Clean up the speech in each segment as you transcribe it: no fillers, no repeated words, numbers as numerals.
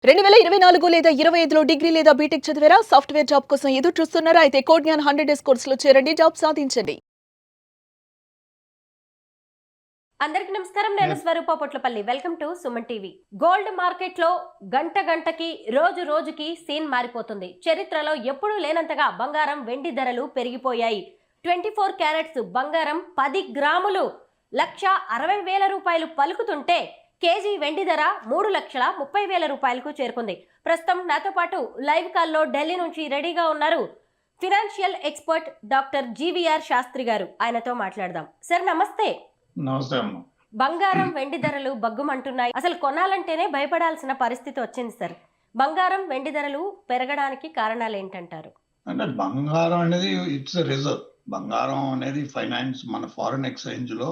2024 లేదా 25లో డిగ్రీ లేదా బీటెక్ చదివారా? సాఫ్ట్‌వేర్ జాబ్ కోసం ఎదురు చూస్తున్నారా? అయితే కోడ్ జ్ఞాన్ 100 డేస్ కోర్సులో చేరండి. జాబ్ సాధించండి. అందరికి నమస్కారం. నేను Swaroopa Potlapalli. Welcome to Suman TV. Gold market లో గంట గంటకి రోజు రోజుకి సీన్ మారిపోతుంది. చరిత్రలో ఎప్పుడూ లేనంతగా బంగారం వెండి ధరలు పెరిగిపోయాయి. 24 క్యారెట్స్ బంగారం 10 గ్రాములు 1,60,000 రూపాయలు పలుకుతుంటే కేజీ వెండి ధర 3,30,000 రూపాయలకు చేరుకుంది. ప్రస్తుతం నాతో పాటు లైవ్ కాల్లో ఢిల్లీ నుంచి రెడీగా ఉన్నారు financial expert doctor GVR Shastri garu. ఆయనతో మాట్లాడదాం. సార్ నమస్తే. నమస్తే అమ్మ. బంగారం వెండి ధరలు బగ్గుమంటున్నాయి. అసలు కొనాలంటేనే భయపడాల్సిన పరిస్థితి వచ్చింది సార్. బంగారం వెండి ధరలు పెరగడానికి కారణాలు ఏంటంటారు? అంటే బంగారం అనేది ఇట్స్ రిజర్వ్. బంగారం అనేది ఫైనాన్స్, మన ఫారిన్ ఎక్స్చేంజ్ లో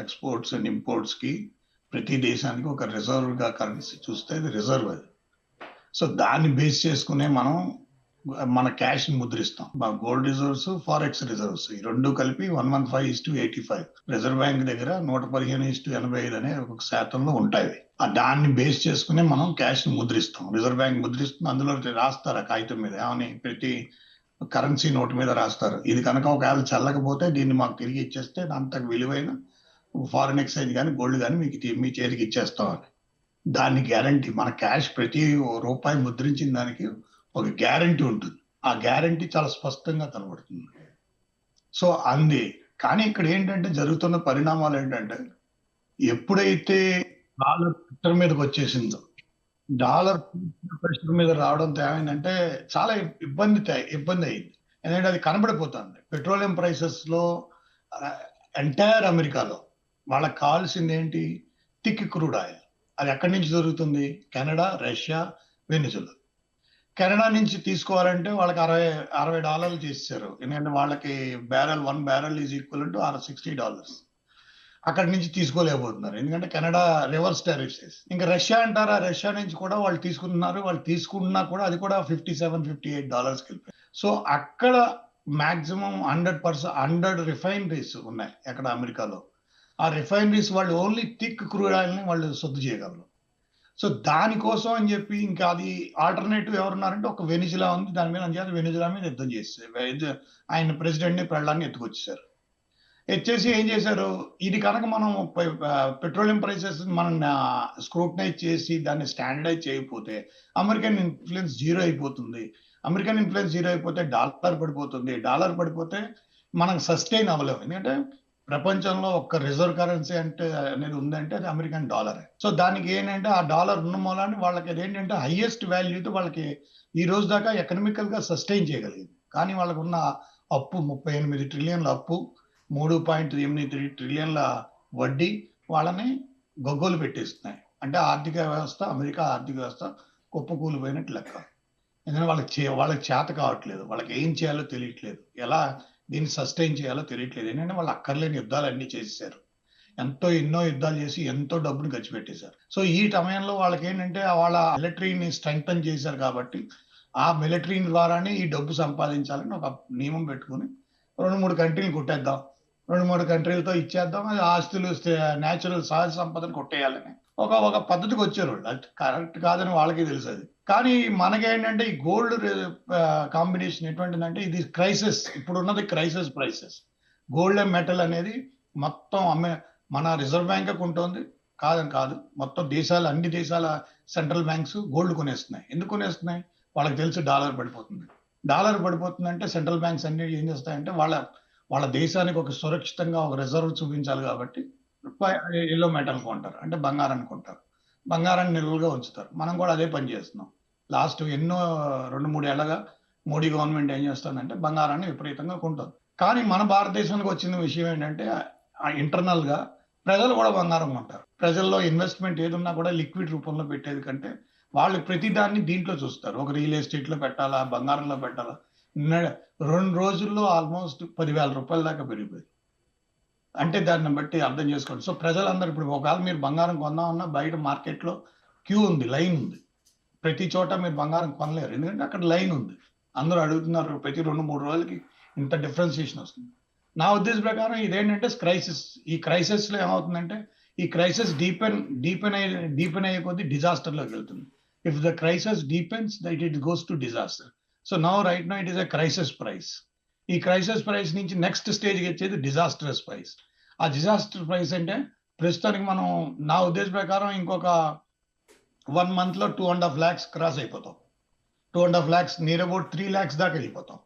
ఎక్స్పోర్ట్స్ అండ్ ఇంపోర్ట్స్ కి ప్రతి దేశానికి ఒక రిజర్వ్ గా కరెన్సీ చూస్తే ఇది రిజర్వ్ అది. సో దాన్ని బేస్ చేసుకునే మనం మన క్యాష్ ని ముద్రిస్తాం. గోల్డ్ రిజర్వ్స్, ఫారెక్స్ రిజర్వ్స్ ఈ రెండు కలిపి 115:85. రిజర్వ్ బ్యాంక్ దగ్గర 115:85 అనే ఒక శాతంలో ఉంటాయి. దాన్ని బేస్ చేసుకుని మనం క్యాష్ ని ముద్రిస్తాం. Reserve bank ముద్రిస్తుంది. అందులో రాస్తారు ఆ కాగితం మీద, ఏమని ప్రతి కరెన్సీ నోట్ మీద రాస్తారు. ఇది కనుక ఒకవేళ చల్లకపోతే దీన్ని మాకు తిరిగి ఇచ్చేస్తే అంత విలువైన ఫారిన్ ఎక్స్చేంజ్ కానీ గోల్డ్ కానీ మీ చేతికి ఇచ్చేస్తామని. దాని గ్యారంటీ, మన క్యాష్ ప్రతి రూపాయి ముద్రించిన దానికి ఒక గ్యారంటీ ఉంటుంది. ఆ గ్యారంటీ చాలా స్పష్టంగా కనబడుతుంది. సో కానీ ఇక్కడ ఏంటంటే జరుగుతున్న పరిణామాలు ఏంటంటే, ఎప్పుడైతే డాలర్ ప్రెషర్ మీదకి వచ్చేసిందో, డాలర్ ప్రెషర్ మీద రావడంతో ఏమైందంటే చాలా ఇబ్బంది అయింది. ఎందుకంటే అది కనబడిపోతుంది. పెట్రోలియం ప్రైసెస్ లో ఎంటైర్ అమెరికాలో వాళ్ళకి కావాల్సింది ఏంటి? Thick crude oil. అది ఎక్కడి నుంచి దొరుకుతుంది? Canada, Russia, Venezuela. కెనడా నుంచి తీసుకోవాలంటే వాళ్ళకి $60 చేశారు. ఎందుకంటే వాళ్ళకి one barrel is equal to $60. అక్కడి నుంచి తీసుకోలేకపోతున్నారు, ఎందుకంటే కెనడా రివర్స్ టారిఫ్స్ వేసి. ఇంకా రష్యా అంటారా, రష్యా నుంచి కూడా వాళ్ళు తీసుకున్నారు. వాళ్ళు తీసుకున్నా కూడా అది కూడా $57-58 వెళ్ళిపోయింది. సో అక్కడ మాక్సిమం 100% రిఫైనరీస్ ఉన్నాయి అక్కడ అమెరికాలో. ఆ రిఫైనరీస్ వాళ్ళు ఓన్లీ థిక్ క్రూడ్ ఆయిల్ ని వాళ్ళు శుద్ధి చేయగలరు. సో దానికోసం అని చెప్పి ఇంకా అది ఆల్టర్నేటివ్ ఎవరున్నారంటే ఒక వెనిజులా ఉంది. దాని మీద అంచేత వెనిజులా మీద యుద్ధం చేస్తారు. ఆయన ప్రెసిడెంట్ ని ప్రళాన్ని ఎత్తుకొచ్చేసారు. ఎత్తేసి ఏం చేశారు, ఇది కనుక మనం పెట్రోలియం ప్రైసెస్ మనం స్క్రూటనైజ్ చేసి దాన్ని స్టాండర్డైజ్ చేయకపోతే అమెరికన్ ఇన్ఫ్లుయెన్స్ జీరో అయిపోతుంది. అమెరికన్ ఇన్ఫ్లుయెన్స్ జీరో అయిపోతే డాలర్ పడిపోతుంది. డాలర్ పడిపోతే మనం సస్టైన్ అవ్వలేము. ఎందుకంటే ప్రపంచంలో ఒక్క రిజర్వ్ కరెన్సీ అనేది ఉందంటే అది అమెరికన్ డాలర్. సో దానికి ఏంటంటే ఆ డాలర్ ఉన్న మూలాన్ని వాళ్ళకి అదేంటంటే హైయెస్ట్ వాల్యూతో వాళ్ళకి ఈ రోజు దాకా ఎకనామికల్ గా సస్టైన్ చేయగలిగింది. కానీ వాళ్ళకు ఉన్న అప్పు 38 ట్రిలియన్ల అప్పు, 3.83 ట్రిలియన్ల వడ్డీ వాళ్ళని గొగ్గోలు పెట్టేస్తున్నాయి. అంటే ఆర్థిక వ్యవస్థ, అమెరికా ఆర్థిక వ్యవస్థ కుప్పకూలిపోయినట్టు లెక్క. ఎందుకంటే వాళ్ళకి చేత కావట్లేదు, వాళ్ళకి ఏం చేయాలో తెలియట్లేదు, ఎలా దీన్ని సస్టైన్ చేయాలో తెలియట్లేదు. ఏంటంటే వాళ్ళు అక్కర్లేని యుద్ధాలన్నీ చేసేసారు. ఎన్నో యుద్ధాలు చేసి ఎంతో డబ్బును ఖర్చు పెట్టేశారు. సో ఈ సమయంలో వాళ్ళకి ఏంటంటే వాళ్ళ మిలిటరీని స్ట్రెంగ్తన్ చేశారు కాబట్టి ఆ మిలిటరీ ద్వారానే ఈ డబ్బు సంపాదించాలని ఒక నియమం పెట్టుకుని 2-3 కంట్రీలు కొట్టేద్దాం, 2-3 కంట్రీలతో ఇచ్చేద్దాం, అది ఆస్తులు న్యాచురల్ సహజ సంపదను కొట్టేయాలని ఒక పద్ధతికి వచ్చారు. అది కరెక్ట్ కాదని వాళ్ళకి తెలుసు. అది కానీ మనకేంటంటే ఈ గోల్డ్ కాంబినేషన్ ఎటువంటిదంటే ఇది క్రైసిస్, ఇప్పుడు ఉన్నది crisis prices. Gold and metal అనేది మొత్తం మన రిజర్వ్ బ్యాంక్ ఉంటుంది కాదని కాదు, మొత్తం అన్ని దేశాల సెంట్రల్ బ్యాంక్స్ గోల్డ్ కొనేస్తున్నాయి. ఎందుకు కొనేస్తున్నాయి? వాళ్ళకి తెలుసు డాలర్ పడిపోతుందంటే సెంట్రల్ బ్యాంక్స్ అన్ని ఏం చేస్తాయంటే వాళ్ళ దేశానికి ఒక సురక్షితంగా ఒక రిజర్వ్ చూపించాలి కాబట్టి ఎల్లో మెటల్ కొంటారు, అంటే బంగారాన్ని కొంటారు, బంగారాన్ని నిల్వలుగా ఉంచుతారు. మనం కూడా అదే పని చేస్తున్నాం. లాస్ట్ 2-3 ఏళ్ళగా మోడీ గవర్నమెంట్ ఏం చేస్తుందంటే బంగారాన్ని విపరీతంగా కొంటుంది. కానీ మన భారతదేశానికి వచ్చిన విషయం ఏంటంటే ఇంటర్నల్ గా ప్రజలు కూడా బంగారం కొంటారు. ప్రజల్లో ఇన్వెస్ట్మెంట్ ఏదున్నా కూడా లిక్విడ్ రూపంలో పెట్టేది కంటే వాళ్ళు ప్రతి దాన్ని దీంట్లో చూస్తారు. ఒక రియల్ ఎస్టేట్ లో పెట్టాలా, బంగారంలో పెట్టాలా. 2 రోజుల్లో ఆల్మోస్ట్ 10,000 రూపాయల దాకా పెరిగిపోయింది. అంటే దాన్ని బట్టి అర్థం చేసుకోండి. సో ప్రజలందరూ ఇప్పుడు ఒకవేళ మీరు బంగారం కొందామన్నా బయట మార్కెట్లో క్యూ ఉంది, లైన్ ఉంది. ప్రతి చోట మీరు బంగారం కొనలేరు, ఎందుకంటే అక్కడ లైన్ ఉంది. అందరూ అడుగుతున్నారు. ప్రతి 2-3 రోజులకి ఇంత డిఫరెన్సియేషన్ వస్తుంది. నా ఉద్దేశం ప్రకారం ఇదేంటంటే క్రైసిస్. ఈ క్రైసిస్ లో ఏమవుతుందంటే ఈ క్రైసిస్ డీపెన్ అయ్యే కొద్దీ డిజాస్టర్లోకి వెళ్తుంది. If the crisis deepens, that it goes to disaster. So now right now it is a crisis price. ఈ క్రైసిస్ ప్రైస్ నుంచి నెక్స్ట్ స్టేజ్కి వచ్చేది డిజాస్టరస్ ప్రైస్. ఆ డిజాస్టర్ ప్రైస్ అంటే ప్రస్తుతానికి మనం నా ఉద్దేశం ప్రకారం ఇంకొక 1 month లో 2.5 lakhs క్రాస్ అయిపోతాం. 2.5 lakhs నియర్ అబౌట్ 3 lakhs దాకా వెళ్ళిపోతాం.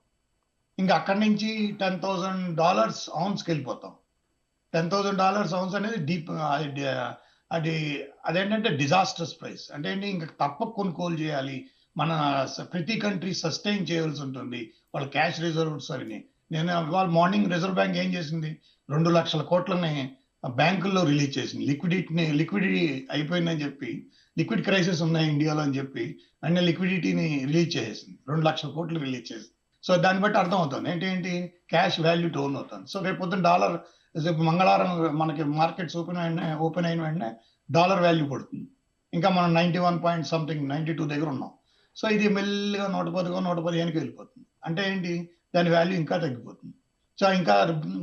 ఇంకా అక్కడి నుంచి $10,000 ounce కి వెళ్ళిపోతాం. $10,000 ounce అనేది డీప్ అది అదేంటంటే డిజాస్టర్స్ ప్రైస్. అంటే ఏంటి, ఇంకా తప్పక కొనుగోలు చేయాలి, మన ప్రతి కంట్రీ సస్టైన్ చేయాల్సి ఉంటుంది వాళ్ళ క్యాష్ రిజర్వ్స్ అని. నేను ఇవాళ మార్నింగ్ రిజర్వ్ బ్యాంక్ ఏం చేసింది, 2 లక్షల కోట్లని బ్యాంకుల్లో రిలీజ్ చేసింది. లిక్విడిటీ అయిపోయిందని చెప్పి, లిక్విడ్ క్రైసిస్ ఉన్నాయి ఇండియాలో అని చెప్పి అన్ని లిక్విడిటీని రిలీజ్ చేసేసింది. 2 లక్షల కోట్లు రిలీజ్ చేసింది. సో దాన్ని బట్టి అర్థం అవుతుంది ఏంటి క్యాష్ వాల్యూ డౌన్ అవుతుంది. సో రేపు పొద్దున్న డాలర్ మంగళవారం మనకి మార్కెట్స్ ఓపెన్ అయిన వెంటనే డాలర్ వాల్యూ పడుతుంది. ఇంకా మనం 92 దగ్గర ఉన్నాం. సో ఇది మెల్లిగా 115 వెళ్ళిపోతుంది. అంటే ఏంటి, దాని వాల్యూ ఇంకా తగ్గిపోతుంది. సో ఇంకా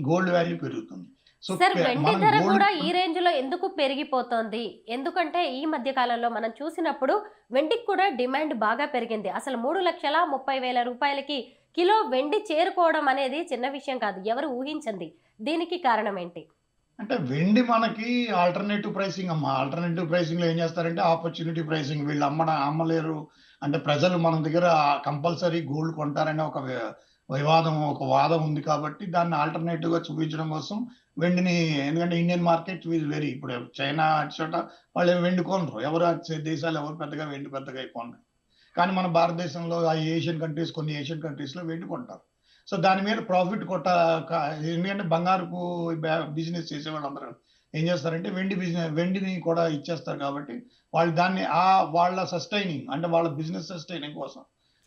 గోల్డ్ వాల్యూ పెరుగుతుంది. సో సార్, వెండి ధర కూడా ఈ రేంజ్ లో ఎందుకు పెరిగిపోతోంది? ఎందుకంటే ఈ మధ్య కాలంలో మనం చూసినప్పుడు వెండికి కూడా డిమాండ్ బాగా పెరిగింది. అసలు 3,30,000 రూపాయలకి కిలో వెండి చేరుకోవడం అనేది చిన్న విషయం కాదు, ఎవరు ఊహించండి. దీనికి కారణం ఏంటి? అంటే వెండి మనకి ఆల్టర్నేటివ్ ప్రైసింగ్ అమ్మా. ఆల్టర్నేటివ్ ప్రైసింగ్ లో ఏం చేస్తారంటే ఆపర్చునిటీ ప్రైసింగ్. వీళ్ళు అమ్మలేరు అంటే ప్రజలు మన దగ్గర కంపల్సరీ గోల్డ్ కొంటారనే ఒక వాదం ఉంది కాబట్టి దాన్ని ఆల్టర్నేటివ్ గా చూపించడం కోసం వెండిని, ఎందుకంటే ఇండియన్ మార్కెట్ ఈజ్ వెరీ, ఇప్పుడు చైనా చోట వాళ్ళు వెండి కొనరు, దేశాలు ఎవరు పెద్దగా వెండి కొనరు. కానీ మన భారతదేశంలో కొన్ని ఏషియన్ కంట్రీస్ లో వెండి కొంటారు. సో దాని మీద ప్రాఫిట్ ఎందుకంటే బంగారుకు బిజినెస్ చేసే వాళ్ళందరూ ఏం చేస్తారంటే వెండిని కూడా ఇచ్చేస్తారు కాబట్టి వాళ్ళు దాన్ని వాళ్ళ సస్టైనింగ్ అంటే వాళ్ళ బిజినెస్ సస్టైనింగ్ కోసం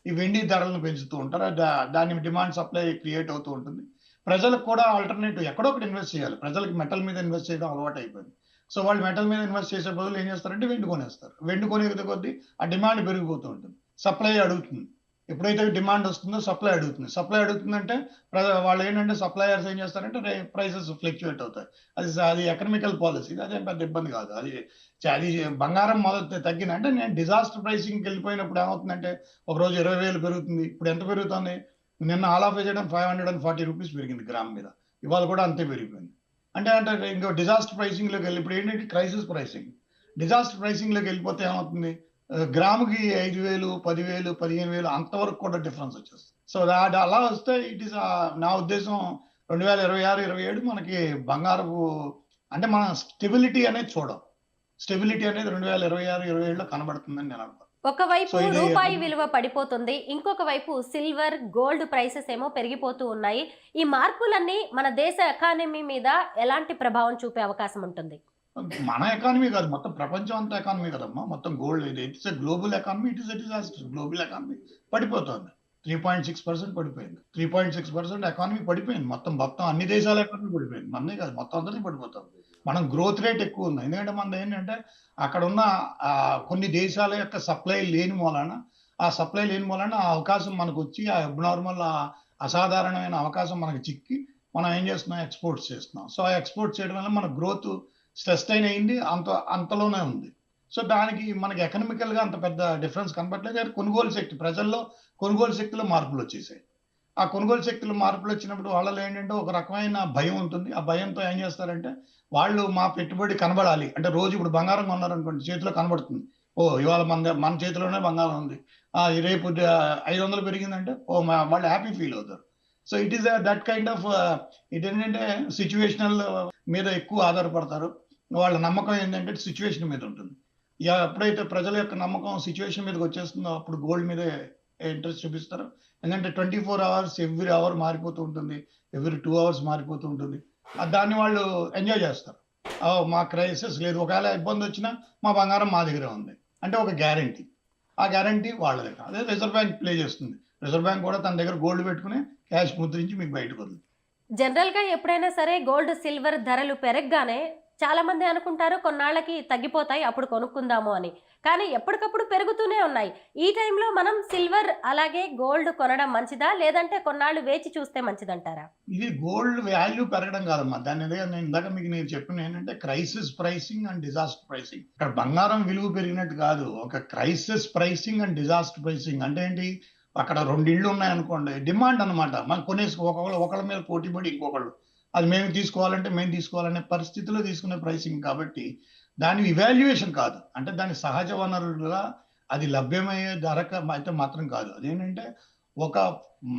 ఈ వెండి ధరలను పెంచుతూ ఉంటారు. దాని డిమాండ్ సప్లై క్రియేట్ అవుతూ ఉంటుంది. ప్రజలకు కూడా ఆల్టర్నేటివ్ ఎక్కడో ఒకటి ఇన్వెస్ట్ చేయాలి. ప్రజలకు మెటల్ మీద ఇన్వెస్ట్ చేయడం అలవాటు అయిపోయింది. సో వాళ్ళు మెటల్ మీద ఇన్వెస్ట్ చేసే బదులు ఏం చేస్తారంటే వెండి కొనేస్తారు. వెండి కొనే కొద్దీ ఆ డిమాండ్ పెరిగిపోతూ ఉంటుంది, సప్లై అడుగుతుంది. ఎప్పుడైతే డిమాండ్ వస్తుందో సప్లై అడుగుతుందంటే వాళ్ళు ఏంటంటే సప్లయర్స్ ఏం చేస్తారంటే ప్రైసెస్ ఫ్లక్చుయేట్ అవుతాయి. అది ఎకనామికల్ పాలసీ, అదేం పెద్ద ఇబ్బంది కాదు. అది బంగారం మొదలు తగ్గిందంటే నేను డిజాస్టర్ ప్రైసింగ్కి వెళ్ళిపోయినప్పుడు ఏమవుతుందంటే ఒక రోజు 20,000 పెరుగుతుంది. ఇప్పుడు ఎంత పెరుగుతుంది, నిన్న ఆల్ ఆఫ్ చేయడం 540 రూపీస్ పెరిగింది గ్రామ్ మీద, ఇవాళ కూడా అంతే పెరిగిపోయింది. అంటే ఇంకో డిజాస్టర్ ప్రైసింగ్లోకి వెళ్ళి ఇప్పుడు ఏంటంటే క్రైసిస్ ప్రైసింగ్. డిజాస్టర్ ప్రైసింగ్లోకి వెళ్ళిపోతే ఏమవుతుంది, గ్రాముకి 5,000, 10,000, 15,000 అంతవరకు కూడా డిఫరెన్స్ వచ్చేస్తుంది. సో అలా వస్తే ఇట్ ఈస్ నా ఉద్దేశం 2026-27 మనకి బంగారపు అంటే మన స్టెబిలిటీ అనేది చూడం. స్టెబిలిటీ అనేది 2026-27లో కనబడుతుందని నేను అనుకుంటున్నాను. ఒకవైపు రూపాయి విలువ పడిపోతుంది, ఇంకొక వైపు సిల్వర్, గోల్డ్ ప్రైసెస్ ఏమో పెరిగిపోతూ ఉన్నాయి. ఈ మార్పులన్నీ మన దేశ ఎకానమీ మీద ఎలాంటి ప్రభావం చూపే అవకాశం ఉంటుంది? మన ఎకానమీ కాదు, మొత్తం ప్రపంచం అంతా ఎకానమీ కదమ్మా. మొత్తం gold it's a global economy, it is a disaster. Global economy పడిపోతుంది, 3.6% పడిపోయింది. 3.6% ఎకానమీ పడిపోయింది. మొత్తం అన్ని దేశాల ఎకానమీ పడిపోయింది, మనదే కాదు, మొత్తం అందరికీ పడిపోతాం. మనం గ్రోత్ రేట్ ఎక్కువ ఉంది, ఎందుకంటే మనది ఏంటంటే అక్కడ ఉన్న కొన్ని దేశాల యొక్క సప్లై లేని మూలన ఆ అవకాశం మనకు వచ్చి ఆ అబ్నార్మల్ అసాధారణమైన అవకాశం మనకు చిక్కి మనం ఏం చేస్తున్నాం, ఎక్స్పోర్ట్స్ చేస్తున్నాం. సో ఆ ఎక్స్పోర్ట్ చేయడం వల్ల మన గ్రోత్ సస్టైన్ అయింది, అంతలోనే ఉంది. సో దానికి మనకి ఎకనామికల్ గా అంత పెద్ద డిఫరెన్స్ కనబడలేదు. కొనుగోలు శక్తి, ప్రజల్లో కొనుగోలు శక్తిలో మార్పులు వచ్చేసాయి. ఆ కొనుగోలు శక్తిలో మార్పులు వచ్చినప్పుడు వాళ్ళలో ఏంటంటే ఒక రకమైన భయం ఉంటుంది. ఆ భయంతో ఏం చేస్తారంటే వాళ్ళు మా పెట్టుబడి కనబడాలి అంటే, రోజు ఇప్పుడు బంగారం కొన్నారనుకోండి, చేతిలో కనబడుతుంది, ఇవాళ మన చేతిలోనే బంగారం ఉంది, రేపు 500 పెరిగిందంటే వాళ్ళు హ్యాపీ ఫీల్ అవుతారు. So it is that kind of it ఏంటంటే సిచ్యువేషనల్ మీద ఎక్కువ ఆధారపడతారు. వాళ్ళ నమ్మకం ఏంటంటే సిచ్యువేషన్ మీద ఉంటుంది. ఎప్పుడైతే ప్రజల యొక్క నమ్మకం సిచ్యువేషన్ మీదకి వచ్చేస్తుందో అప్పుడు గోల్డ్ మీద ఇంట్రెస్ట్ చూపిస్తారు. ఎందుకంటే 24 hours ఎవ్రీ అవర్ మారిపోతూ ఉంటుంది, ఎవ్రీ 2 hours మారిపోతూ ఉంటుంది. దాన్ని వాళ్ళు ఎంజాయ్ చేస్తారు. మా క్రైసిస్ లేదు, ఒకవేళ ఇబ్బంది వచ్చినా మా బంగారం మా దగ్గర ఉంది అంటే ఒక గ్యారంటీ. ఆ గ్యారంటీ వాళ్ళ దగ్గర, అదే రిజర్వ్ బ్యాంక్ ప్లే చేస్తుంది. రిజర్వ్ బ్యాంక్ కూడా తన దగ్గర గోల్డ్ పెట్టుకుని క్యాష్ ముద్రించి మీకు బయటకు వస్తుంది. జనరల్ గా ఎప్పుడైనా సరే గోల్డ్, సిల్వర్ ధరలు పెరగగానే చాలా మంది అనుకుంటారు కొన్నాళ్ళకి తగ్గిపోతాయి అప్పుడు కొనుక్కుందాము అని, కానీ ఎప్పటికప్పుడు పెరుగుతూనే ఉన్నాయి. ఈ టైంలో మనం సిల్వర్ అలాగే గోల్డ్ కొనడం మంచిదా, లేదంటే కొన్నాళ్ళు వేచి చూస్తే మంచిదంటారా? ఇది గోల్డ్ వాల్యూ పెరగడం కాదమ్మా. దాని మీద నేను ఇందాక మీకు నేను చెప్పిన ఏంటంటే crisis pricing and disaster pricing. ఇక్కడ బంగారం విలువ పెరిగినట్టు కాదు, ఒక crisis pricing and disaster pricing. అంటే ఏంటి, అక్కడ 2 ఇళ్ళు ఉన్నాయనుకోండి, డిమాండ్ అనమాట. మనం కొనేసి ఒకళ్ళ మీద పోటీ పడి ఇంకొకళ్ళు అది మేము తీసుకోవాలంటే మేము తీసుకోవాలనే పరిస్థితిలో తీసుకునే ప్రైసింగ్ కాబట్టి దాని ఇవాల్యుయేషన్ కాదు. అంటే దాని సహజ వనరులుగా అది లభ్యమయ్యే ధర అయితే మాత్రం కాదు. అదేంటంటే ఒక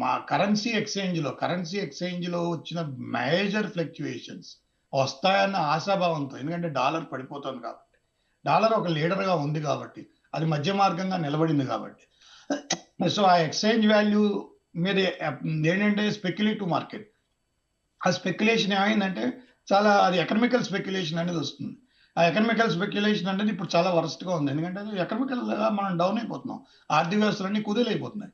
మా కరెన్సీ ఎక్స్చేంజ్లో వచ్చిన మేజర్ ఫ్లక్చుయేషన్స్ వస్తాయన్న ఆశాభావంతో, ఎందుకంటే డాలర్ పడిపోతుంది కాబట్టి, డాలర్ ఒక లీడర్గా ఉంది కాబట్టి, అది మధ్య మార్గంగా నిలబడింది కాబట్టి, సో ఆ ఎక్స్చేంజ్ వాల్యూ మీద ఏంటంటే స్పెక్యులేటివ్ మార్కెట్. ఆ స్పెక్యులేషన్ ఏమైందంటే చాలా అది ఎకనామికల్ స్పెక్యులేషన్ అనేది వస్తుంది. ఆ ఎకనామికల్ స్పెక్యులేషన్ అనేది ఇప్పుడు చాలా వరస్ట్గా ఉంది. ఎందుకంటే ఎకనామికల్గా మనం డౌన్ అయిపోతున్నాం. ఆర్థిక వ్యవస్థలన్నీ కుదేలైపోతున్నాయి.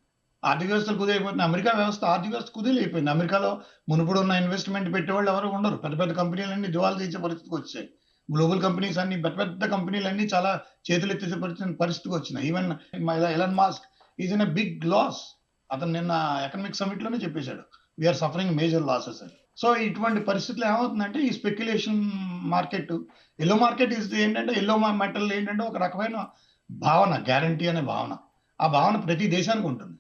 అమెరికా వ్యవస్థ ఆర్థిక వ్యవస్థ కుదేలైపోయింది. అమెరికాలో మునుపుడు ఉన్న ఇన్వెస్ట్మెంట్ పెట్టేవాళ్ళు ఎవరు ఉండరు. పెద్ద పెద్ద కంపెనీలన్నీ దివాలా తీసే పరిస్థితికి వచ్చాయి. గ్లోబల్ కంపెనీస్ అన్ని పెద్ద పెద్ద కంపెనీలన్నీ చాలా చేతులు ఎత్తేసే పరిస్థితికి వచ్చినాయి. Even Elon Musk is in a big loss. అతను నిన్న ఎకనామిక్ సమిట్ లోనే చెప్పేశాడు, వీఆర్ సఫరింగ్ మేజర్ లాసెస్ అని. సో ఇటువంటి పరిస్థితులు ఏమవుతుందంటే ఈ స్పెక్యులేషన్ మార్కెట్, ఎల్లో మార్కెట్ ఏంటంటే ఎల్లో మెటల్ ఏంటంటే ఒక రకమైన భావన, గ్యారంటీ అనే భావన. ఆ భావన ప్రతి దేశానికి ఉంటుంది.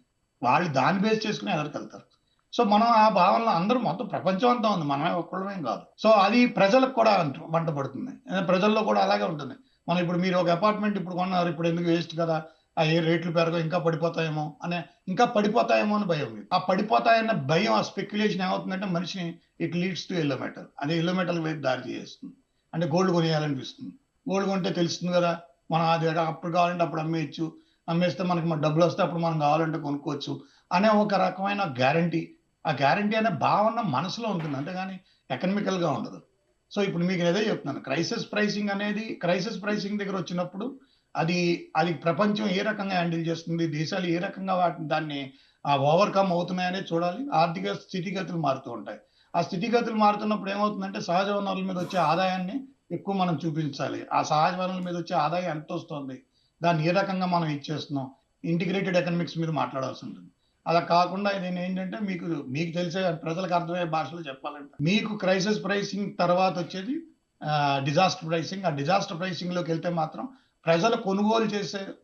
వాళ్ళు దాన్ని బేస్ చేసుకుని ఎదరికెళ్తారు. సో మనం ఆ భావనలో అందరూ మొత్తం ప్రపంచం అంతా ఉంది, మనమే ఒక్కడమేం కాదు. సో అది ప్రజలకు కూడా వంట పడుతుంది, ప్రజల్లో కూడా అలాగే ఉంటుంది. మనం ఇప్పుడు మీరు ఒక అపార్ట్మెంట్ ఇప్పుడు కొన్నారు, ఇప్పుడు ఎందుకు వేస్ట్ కదా, ఆ ఏ రేట్లు పెరగవు, ఇంకా పడిపోతాయేమో అని భయం. ఆ పడిపోతాయన్న భయం, ఆ స్పెక్యులేషన్ ఏమవుతుందంటే మనిషిని it leads to yellow metal. అదే ఎల్లో మెటల్ వైపు దారి చేస్తుంది. అంటే గోల్డ్ కొనేయాలనిపిస్తుంది. గోల్డ్ కొంటే తెలుస్తుంది కదా, మనం అది అప్పుడు కావాలంటే అప్పుడు అమ్మేస్తే మనకి డబ్బులు వస్తే అప్పుడు మనం కావాలంటే కొనుక్కోవచ్చు అనే ఒక రకమైన గ్యారంటీ. ఆ గ్యారంటీ అనే భావన మనసులో ఉంటుంది, అంతేగాని ఎకనామికల్ గా ఉండదు. సో ఇప్పుడు మీకు ఏదో చెప్తున్నాను, క్రైసిస్ ప్రైసింగ్ దగ్గర వచ్చినప్పుడు అది ప్రపంచం ఏ రకంగా హ్యాండిల్ చేస్తుంది, దేశాలు ఏ రకంగా దాన్ని ఓవర్కమ్ అవుతున్నాయనే చూడాలి. ఆర్థిక స్థితిగతులు మారుతూ ఉంటాయి. ఆ స్థితిగతులు మారుతున్నప్పుడు ఏమవుతుందంటే సహజ వనరుల మీద వచ్చే ఆదాయాన్ని ఎక్కువ మనం చూపించాలి. ఆ సహజ వనరుల మీద వచ్చే ఆదాయం ఎంత వస్తుంది, దాన్ని ఏ రకంగా మనం ఇచ్చేస్తున్నాం, ఇంటిగ్రేటెడ్ ఎకనామిక్స్ మీద మాట్లాడాల్సి ఉంటుంది. అలా కాకుండా ఇది ఏంటంటే మీకు తెలిసే ప్రజలకు అర్థమయ్యే భాషలో చెప్పాలంటే, మీకు క్రైసిస్ ప్రైసింగ్ తర్వాత వచ్చేది డిజాస్టర్ ప్రైసింగ్. ఆ డిజాస్టర్ ప్రైసింగ్ లోకి వెళ్తే మాత్రం ప్రజలు కొనుగోలు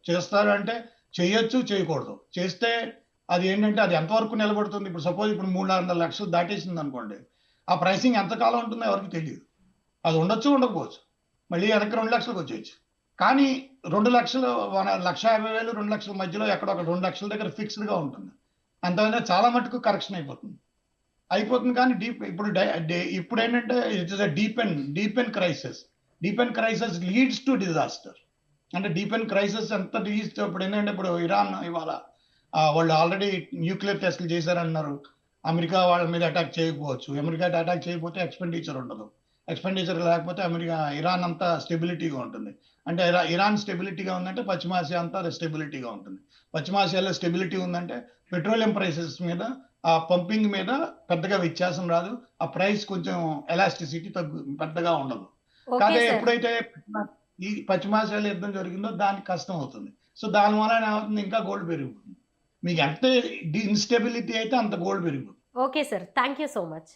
చేస్తారు అంటే చేయొచ్చు, చేయకూడదు. చేస్తే అది ఏంటంటే అది ఎంతవరకు నిలబడుతుంది. ఇప్పుడు సపోజ్ ఇప్పుడు 300 లక్షలు దాటేసింది అనుకోండి, ఆ ప్రైసింగ్ ఎంతకాలం ఉంటుందో ఎవరికి తెలియదు. అది ఉండొచ్చు, ఉండకపోవచ్చు, మళ్ళీ వెనక్కి 2 లక్షలకు వచ్చేయచ్చు. కానీ 2 లక్షలు, 1,50,000, 2 లక్షల మధ్యలో ఎక్కడ ఒక 2 లక్షల దగ్గర ఫిక్స్డ్ గా ఉంటుంది. అంతకంటే చాలా మటుకు కరెక్షన్ అయిపోతుంది. కానీ ఇప్పుడు ఏంటంటే it is deep and crisis leads to disaster. అంటే డీప్ అండ్ క్రైసిస్ ఎంత లీడ్స్ ఇప్పుడు ఏంటంటే ఇప్పుడు ఇరాన్ ఇవాళ వాళ్ళు ఆల్రెడీ న్యూక్లియర్ టెస్ట్లు చేశారన్నారు. అమెరికా వాళ్ళ మీద అటాక్ చేయకపోవచ్చు. అమెరికా అటాక్ చేయకపోతే ఎక్స్పెండిచర్ ఉండదు. ఎక్స్పెండిచర్ లేకపోతే ఇరాన్ అంతా స్టెబిలిటీగా ఉంటుంది. అంటే ఇరాన్ స్టెబిలిటీగా ఉందంటే పశ్చిమాసియా అంతా స్టెబిలిటీగా ఉంటుంది. పశ్చిమాసియాలో స్టెబిలిటీ ఉందంటే పెట్రోలియం ప్రైసెస్ మీద, ఆ పంపింగ్ మీద పెద్దగా వ్యత్యాసం రాదు. ఆ ప్రైస్ కొంచెం ఎలాస్టిసిటీ పెద్దగా ఉండదు. కానీ ఎప్పుడైతే ఈ పశ్చిమాసియాలో యుద్ధం జరిగిందో దానికి కష్టం అవుతుంది. సో దాని వల్ల ఏమవుతుంది, ఇంకా గోల్డ్ పెరిగిపోతుంది. మీకు ఎంత ఇన్స్టెబిలిటీ అయితే అంత గోల్డ్ పెరిగిపోతుంది. Okay sir, thank you so much.